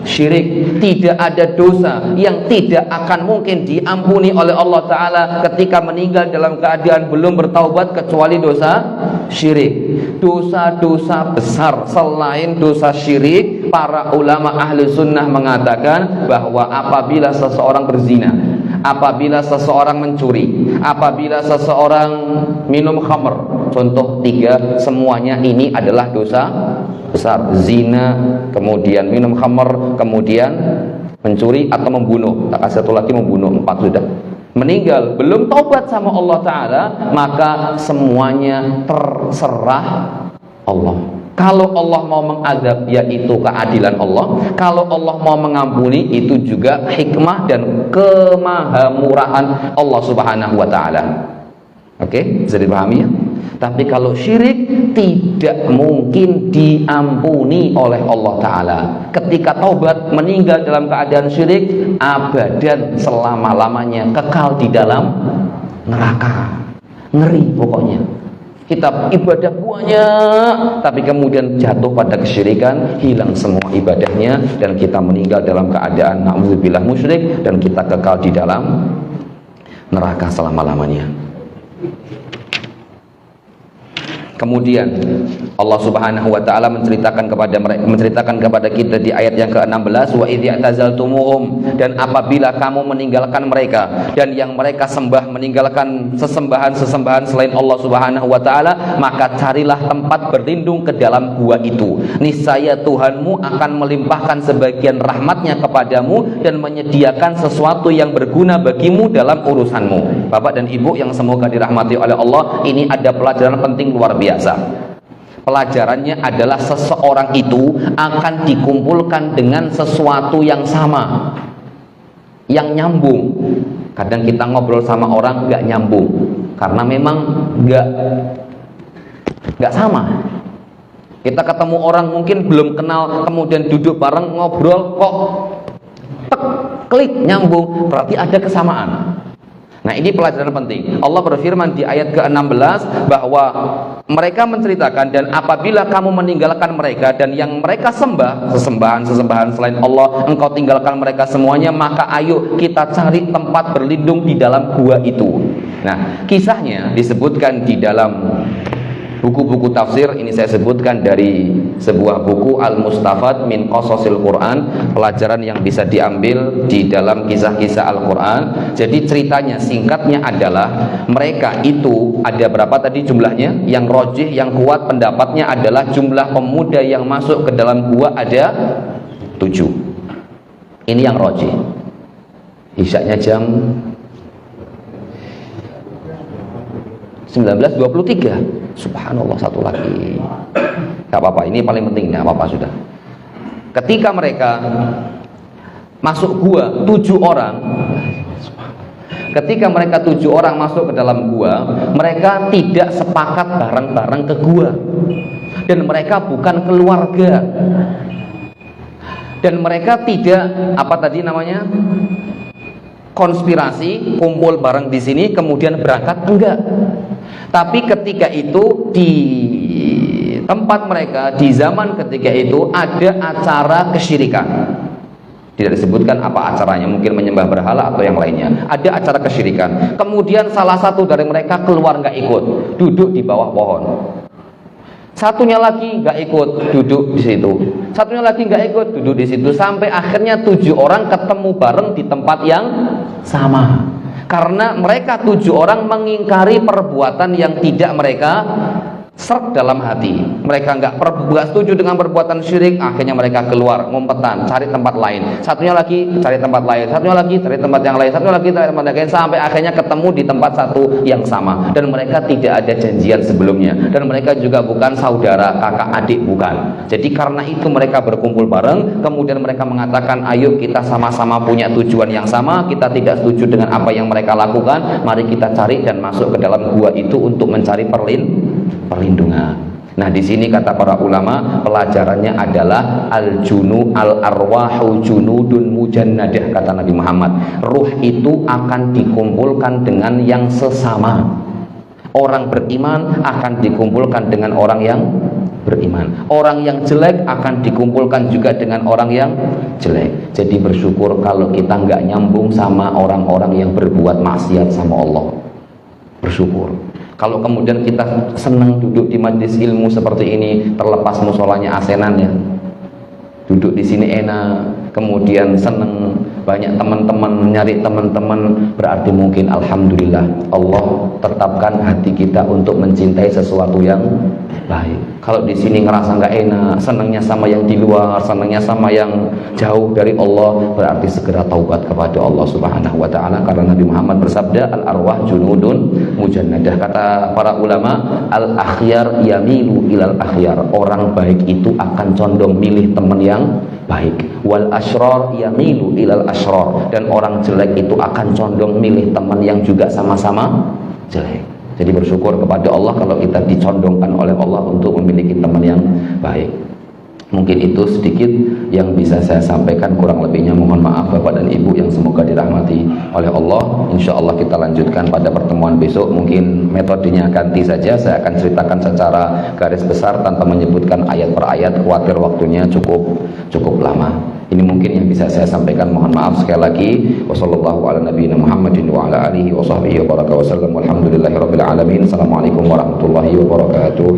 syirik. Tidak ada dosa yang tidak akan mungkin diampuni oleh Allah Ta'ala ketika meninggal dalam keadaan belum bertaubat kecuali dosa syirik. Dosa-dosa besar selain dosa syirik, para ulama ahli sunnah mengatakan bahwa apabila seseorang berzina, apabila seseorang mencuri, apabila seseorang minum khamr, contoh 3, semuanya ini adalah dosa besar. Zina, kemudian minum khamr, kemudian mencuri atau membunuh. Tak kasih satu lagi, membunuh, 4 sudah. Meninggal belum taubat sama Allah Ta'ala, maka semuanya terserah Allah. Kalau Allah mau mengadab, yaitu keadilan Allah. Kalau Allah mau mengampuni, itu juga hikmah dan kemahamurahan Allah Subhanahu wa ta'ala. Oke, bisa dipahami ya? Tapi kalau syirik tidak mungkin diampuni oleh Allah Ta'ala. Ketika taubat meninggal dalam keadaan syirik, abadan selama-lamanya kekal di dalam neraka. Ngeri pokoknya. Kita ibadah banyak, tapi kemudian jatuh pada kesyirikan, hilang semua ibadahnya, dan kita meninggal dalam keadaan na'udzubillah musyrik, dan kita kekal di dalam neraka selama-lamanya. Kemudian Allah Subhanahu wa taala menceritakan kepada kita di ayat yang ke-16, wa idz ya'tazaltumuhum, dan apabila kamu meninggalkan mereka dan yang mereka sembah, meninggalkan sesembahan-sesembahan selain Allah Subhanahu wa taala, maka carilah tempat berlindung ke dalam gua itu. Niscaya Tuhanmu akan melimpahkan sebagian rahmatnya kepadamu dan menyediakan sesuatu yang berguna bagimu dalam urusanmu. Bapak dan Ibu yang semoga dirahmati oleh Allah, ini ada pelajaran penting luar biasa. Pelajarannya adalah seseorang itu akan dikumpulkan dengan sesuatu yang sama, yang nyambung. Kadang kita ngobrol sama orang nggak nyambung karena memang nggak sama. Kita ketemu orang mungkin belum kenal, kemudian duduk bareng ngobrol kok klik nyambung, berarti ada kesamaan. Nah, ini pelajaran penting. Allah berfirman di ayat ke-16 bahwa mereka menceritakan, dan apabila kamu meninggalkan mereka dan yang mereka sembah, sesembahan selain Allah, engkau tinggalkan mereka semuanya, maka ayo kita cari tempat berlindung di dalam gua itu. Nah, kisahnya disebutkan di dalam buku-buku tafsir. Ini saya sebutkan dari sebuah buku Al-Mustafad min Qasasil Quran, pelajaran yang bisa diambil di dalam kisah-kisah Al-Quran. Jadi ceritanya singkatnya adalah mereka itu ada berapa tadi jumlahnya? Yang rojih, yang kuat pendapatnya adalah jumlah pemuda yang masuk ke dalam gua ada 7. Ini yang rojih. Isyaknya jam 19.23. Subhanallah, satu lagi. Gak apa-apa, ini paling penting, gak apa-apa sudah. Ketika mereka masuk gua 7 orang, ketika mereka 7 orang masuk ke dalam gua, mereka tidak sepakat bareng-bareng ke gua. dan mereka bukan keluarga, dan mereka tidak konspirasi, kumpul bareng di sini kemudian berangkat, enggak. Tapi ketika itu di tempat mereka, di zaman ketika itu ada acara kesyirikan. Tidak disebutkan apa acaranya, mungkin menyembah berhala atau yang lainnya. Ada acara kesyirikan. Kemudian salah satu dari mereka keluar nggak ikut, duduk di bawah pohon. Satunya lagi nggak ikut, duduk di situ. Satunya lagi nggak ikut, duduk di situ. Sampai akhirnya 7 orang ketemu bareng di tempat yang sama. Karena mereka 7 orang mengingkari perbuatan yang tidak mereka serg dalam hati. Mereka nggak setuju dengan perbuatan syirik. Akhirnya mereka keluar, ngumpetan, cari tempat lain. Satunya lagi cari tempat lain, satunya lagi cari tempat yang lain, satunya lagi cari tempat yang lain, sampai akhirnya ketemu di tempat satu yang sama. Dan mereka tidak ada janjian sebelumnya, dan mereka juga bukan saudara, kakak, adik, bukan. Jadi karena itu mereka berkumpul bareng. Kemudian mereka mengatakan, ayo kita sama-sama punya tujuan yang sama. Kita tidak setuju dengan apa yang mereka lakukan. Mari kita cari dan masuk ke dalam gua itu untuk mencari perlindungan. Nah, di sini kata para ulama, pelajarannya adalah al-arwahu junudun mujannadah, kata Nabi Muhammad. Ruh itu akan dikumpulkan dengan yang sesama. Orang beriman akan dikumpulkan dengan orang yang beriman. Orang yang jelek akan dikumpulkan juga dengan orang yang jelek. Jadi bersyukur kalau kita nggak nyambung sama orang-orang yang berbuat maksiat sama Allah. Bersyukur. Kalau kemudian kita senang duduk di majelis ilmu seperti ini, terlepas musolanya asenan ya, duduk di sini enak, kemudian senang, banyak teman-teman, nyari teman-teman, berarti mungkin alhamdulillah Allah tetapkan hati kita untuk mencintai sesuatu yang baik. Kalau di sini ngerasa nggak enak, senangnya sama yang di luar, senangnya sama yang jauh dari Allah, berarti segera taubat kepada Allah Subhanahu wa taala, karena Nabi Muhammad bersabda, al-arwah junudun mujannadah. Kata para ulama, al-akhyar yamilu ilal akhyar. Orang baik itu akan condong milih teman yang baik. Wal asyror yamilu ilal asyror. Dan orang jelek itu akan condong milih teman yang juga sama-sama jelek. Jadi bersyukur kepada Allah kalau kita dicondongkan oleh Allah untuk memiliki teman yang baik. Mungkin itu sedikit yang bisa saya sampaikan, kurang lebihnya mohon maaf Bapak dan Ibu yang semoga dirahmati oleh Allah. Insya Allah kita lanjutkan pada pertemuan besok. Mungkin metodenya ganti saja, saya akan ceritakan secara garis besar tanpa menyebutkan ayat per ayat, khawatir waktunya cukup lama. Ini mungkin yang bisa saya sampaikan, mohon maaf sekali lagi. Wassallallahu ala nabiyina Muhammadin wa ala alihi wa sahbihi wa baraka wa sallam. Walhamdulillahirabbil alamin. Assalamualaikum warahmatullahi wabarakatuh.